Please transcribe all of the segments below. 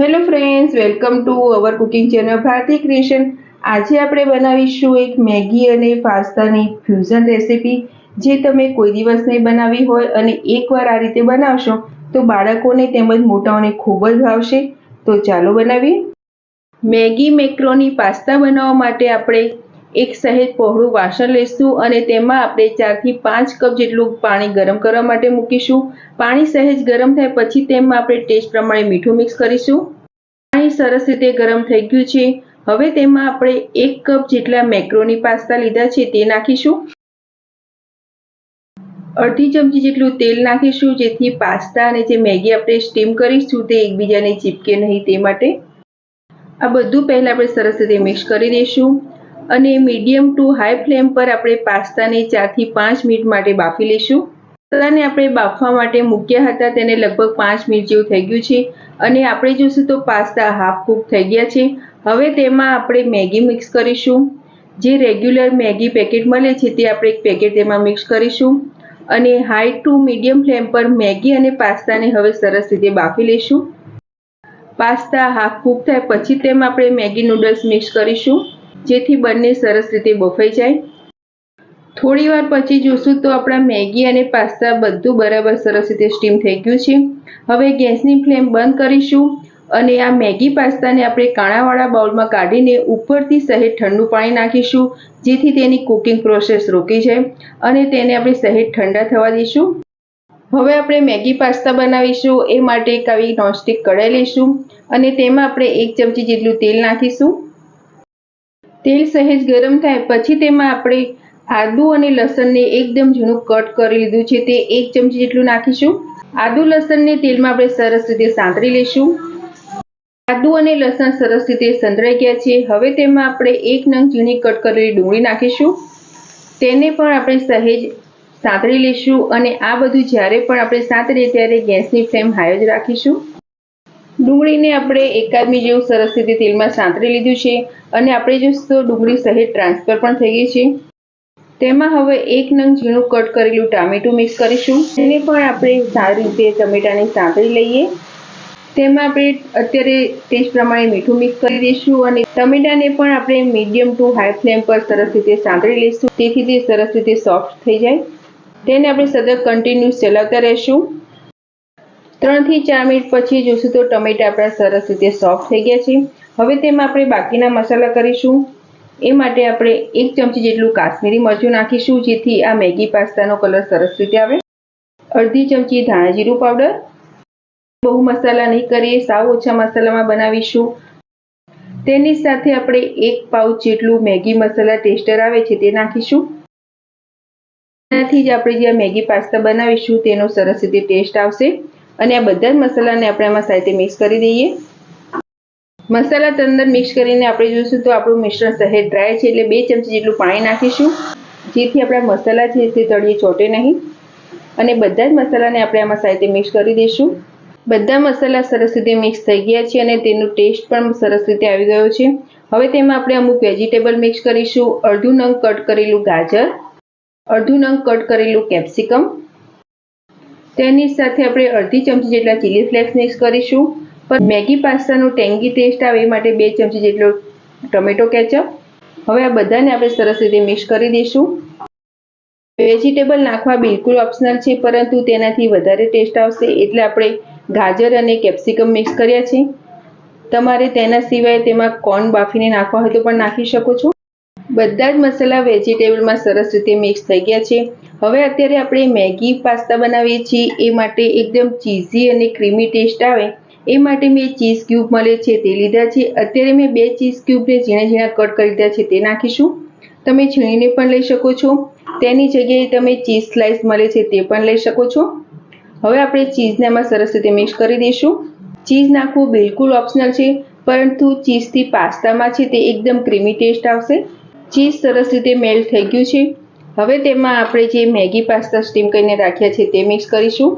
Hello friends, welcome to our cooking channel Bharti Creation. આજે આપણે બનાવીશું એક મેગી અને પાસ્તાની ફ્યુઝન રેસીપી, જે તમે કોઈ દિવસ નહીં બનાવી હોય અને એકવાર આ રીતે બનાવશો તો બાળકોને તેમજ મોટાઓને ખૂબ જ ભાવશે. તો ચાલો બનાવીએ. મેગી મેક્રોની પાસ્તા બનાવવા માટે આપણે એક સહેજ પહોળું વાસણ લઈશું અને તેમાં આપણે 4 થી 5 કપ જેટલું પાણી ગરમ કરવા માટે મૂકીશું. પાણી સહેજ ગરમ થાય પછી તેમાં આપણે ટેસ્ટ પ્રમાણે મીઠું મિક્સ કરીશું. પાણી સરસ રીતે ગરમ થઈ ગયું છે. હવે તેમાં આપણે 1 કપ જેટલા મેક્રોની પાસ્તા લીધા છે તે નાખીશું. અડધી ચમચી જેટલું તેલ નાખીશું, જેથી પાસ્તા અને જે મેગી આપણે સ્ટીમ કરીશું તે એકબીજાને ચીપકે નહીં તે માટે. આ બધું પહેલા આપણે સરસ રીતે મિક્સ કરી દઈશું અને મીડિયમ ટુ હાઈ ફ્લેમ પર આપણે પાસ્તાને 4 થી 5 મિનિટ માટે બાફી લઈશું. પાસ્તાને આપણે બાફવા માટે મૂક્યા હતા, તેને લગભગ 5 મિનિટ જેવું થઈ ગયું છે અને આપણે જોઈશું તો પાસ્તા હાફ કુક થઈ ગયા છે. હવે તેમાં આપણે મેગી મિક્સ કરીશું. જે રેગ્યુલર મેગી પેકેટ મળે છે તે આપણે એક પેકેટ તેમાં મિક્સ કરીશું અને હાઈ ટુ મીડિયમ ફ્લેમ પર મેગી અને પાસ્તાને હવે સરસ રીતે બાફી લઈશું. પાસ્તા હાફ કુક થાય પછી તેમાં આપણે મેગી નૂડલ્સ મિક્સ કરીશું, જેથી બંને સરસ રીતે બફાઈ જાય. થોડી વાર પછી જોશું તો આપણા મેગી અને પાસ્તા બધું બરાબર સરસ રીતે સ્ટીમ થઈ ગયું છે. હવે ગેસની ફ્લેમ બંધ કરીશું અને આ મેગી પાસ્તાને આપણે કાણાવાળા બાઉલમાં કાઢીને ઉપરથી સહેજ ઠંડુ પાણી નાખીશું, જેથી તેની કુકિંગ પ્રોસેસ રોકી જાય અને તેને આપણે સહેજ ઠંડા થવા દઈશું. હવે આપણે મેગી પાસ્તા બનાવીશું. એ માટે એક આવી નોનસ્ટિક કઢાઈ લઈશું અને તેમાં આપણે 1 ચમચી જેટલું તેલ નાખીશું. તેલ સહેજ ગરમ થાય પછી તેમાં આપણે આદુ અને લસણને એકદમ ઝીણું કટ કરી લીધું છે તે 1 ચમચી જેટલું નાખીશું. આદુ લસણને તેલમાં આપણે સરસ રીતે સાંતળી લઈશું. આદુ અને લસણ સરસ રીતે સંતળાઈ ગયા છે. હવે તેમાં આપણે 1 નંગ ઝીણી કટ કરેલી ડુંગળી નાખીશું. તેને પણ આપણે સહેજ સાંતળી લઈશું અને આ બધું જ્યારે પણ આપણે સાંતળીએ ત્યારે ગેસની ફ્લેમ હાઈ જ રાખીશું. ડુંગળીને આપણે એકાદ મિનિટ જેવું સરસ રીતે તેલમાં સાંતળી લીધું છે અને આપણે જોઈશું તો ડુંગળી સહેજ ટ્રાન્સફર પણ થઈ ગઈ છે. તેમાં હવે 1 નંગ ઝીણું કટ કરેલું ટામેટું મિક્સ કરીશું. તેને પણ આપણે સારી રીતે ટમેટાને સાંતળી લઈએ. તેમાં આપણે અત્યારે ટેસ્ટ પ્રમાણે મીઠું મિક્સ કરી દઈશું અને ટમેટાને પણ આપણે મીડિયમ ટુ હાઈ ફ્લેમ પર સરસ રીતે સાંતળી લઈશું, તેથી તે સરસ રીતે સોફ્ટ થઈ જાય. તેને આપણે સતત કન્ટિન્યુઅસ ચલાવતા રહીશું. 3 થી 4 મિનિટ પછી જોશું તો ટમેટા આપણા સરસ રીતે સોફ્ટ થઈ ગયા છે. હવે તેમાં આપણે બાકીના મસાલા કરીશું. એ માટે આપણે 1 ચમચી જેટલું કાશ્મીરી મરચું નાખીશું, જેથી આ મેગી પાસ્તાનો કલર સરસ રીતે આવે. અડધી ચમચી ધાણા જીરું પાવડર. બહુ મસાલા નહીં કરીએ, સાવ ઓછા મસાલામાં બનાવીશું. તેની સાથે આપણે 1 પાઉચ જેટલું મેગી મસાલા ટેસ્ટર આવે છે તે નાખીશું. તેનાથી જ આપણે જે મેગી પાસ્તા બનાવીશું તેનો સરસ રીતે ટેસ્ટ આવશે અને આ બધા જ મસાલાને આપણે આમાં સાથે મિક્સ કરી દઈએ. મસાલા અંદર મિક્સ કરીને આપણે જોઈશું તો આપણું મિશ્રણ સહેજ ડ્રાય છે, એટલે 2 ચમચી જેટલું પાણી નાખીશું, જેથી આપણા મસાલા છે તે તળિયે ચોટે નહીં અને બધા જ મસાલાને આપણે આમાં સાથે મિક્સ કરી દઈશું. બધા મસાલા સરસ રીતે મિક્સ થઈ ગયા છે અને તેનો ટેસ્ટ પણ સરસ રીતે આવી ગયો છે. હવે તેમાં આપણે અમુક વેજીટેબલ મિક્સ કરીશું. અડધું નંગ કટ કરેલું ગાજર, અડધું નંગ કટ કરેલું કેપ્સિકમ. તેની સાથે આપણે અડધી ચમચી જેટલા ચીલી ફ્લેક્સ મિક્સ કરીશું. પણ મેગી પાસ્તાનો ટેંગી ટેસ્ટ આવે એ માટે 2 ચમચી જેટલો ટમેટો કેચઅપ. હવે આ બધાને આપણે સરસ રીતે મિક્સ કરી દઈશું. વેજીટેબલ નાખવા બિલકુલ ઓપ્શનલ છે, પરંતુ તેનાથી વધારે ટેસ્ટ આવશે એટલે આપણે ગાજર અને કેપ્સિકમ મિક્સ કર્યા છે. તમારે તેના સિવાય તેમાં કોર્ન બાફીને નાખવા હોય તો પણ નાખી શકો છો. બધા જ મસાલા વેજીટેબલમાં સરસ રીતે મિક્સ થઈ ગયા છે. હવે અત્યારે આપણે મેગી પાસ્તા બનાવીએ છીએ એ માટે એકદમ ચીઝી અને ક્રીમી ટેસ્ટ આવે એ માટે મેં ચીઝ ક્યુબ મળે છે તે લીધા છે. અત્યારે મેં 2 ચીઝ ક્યુબને ઝીણા ઝીણા કટ કરી લીધા છે તે નાખીશું. તમે છીણીને પણ લઈ શકો છો. તેની જગ્યાએ તમે ચીઝ સ્લાઇસ મળે છે તે પણ લઈ શકો છો. હવે આપણે ચીઝને આમાં સરસ રીતે મિક્સ કરી દઈશું. ચીઝ નાખવું બિલકુલ ઓપ્શનલ છે, પરંતુ ચીઝથી પાસ્તામાં છે તે એકદમ ક્રીમી ટેસ્ટ આવશે. ચીઝ સરસ રીતે મેલ્ટ થઈ ગયું છે. હવે તેમાં આપણે જે મેગી પાસ્તા સ્ટીમ કરીને રાખ્યા છે તે મિક્સ કરીશું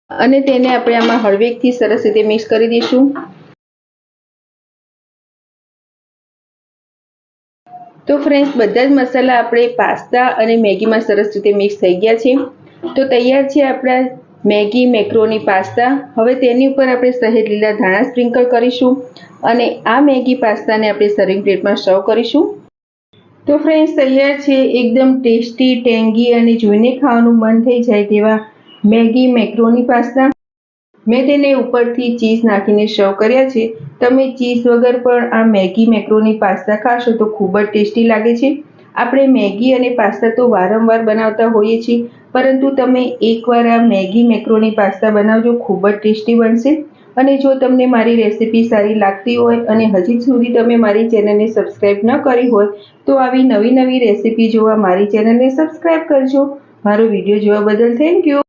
અને તેને આપણે આમાં હળવેકથી સરસ રીતે મિક્સ કરી દઈશું. તો ફ્રેન્ડ્સ, બધા જ મસાલા આપણે પાસ્તા અને મેગીમાં સરસ રીતે મિક્સ થઈ ગયા છે. તો તૈયાર છે આપણા મેગી મેક્રોની પાસ્તા. હવે તેની ઉપર આપણે સહેજ લીલા ધાણા સ્પ્રિંકલ કરીશું અને આ મેગી પાસ્તાને આપણે સર્વિંગ પ્લેટમાં સર્વ કરીશું. તો ફ્રેન્ડ્સ, તૈયાર છે એકદમ ટેસ્ટી, ટેંગી અને જોઈને ખાવાનું મન થઈ જાય તેવા મેગી મેક્રોની પાસ્તા. મેં તેને ઉપરથી ચીઝ નાખીને સર્વ કર્યા છે. તમે ચીઝ વગર પણ આ મેગી મેક્રોની પાસ્તા ખાશો તો ખૂબ જ ટેસ્ટી લાગે છે. આપણે મેગી અને પાસ્તા તો વારંવાર બનાવતા હોઈએ છીએ, પરંતુ તમે એકવાર આ મેગી મેક્રોની પાસ્તા બનાવજો, ખૂબ જ ટેસ્ટી બનશે. અને જો તમને મારી રેસીપી સારી લાગતી હોય અને હજી સુધી તમે મારી ચેનલને સબસ્ક્રાઇબ ન કરી હોય તો આવી નવી નવી રેસીપી જોવા મારી ચેનલને સબસ્ક્રાઇબ કરજો. મારો વિડીયો જોવા બદલ થેન્ક યુ.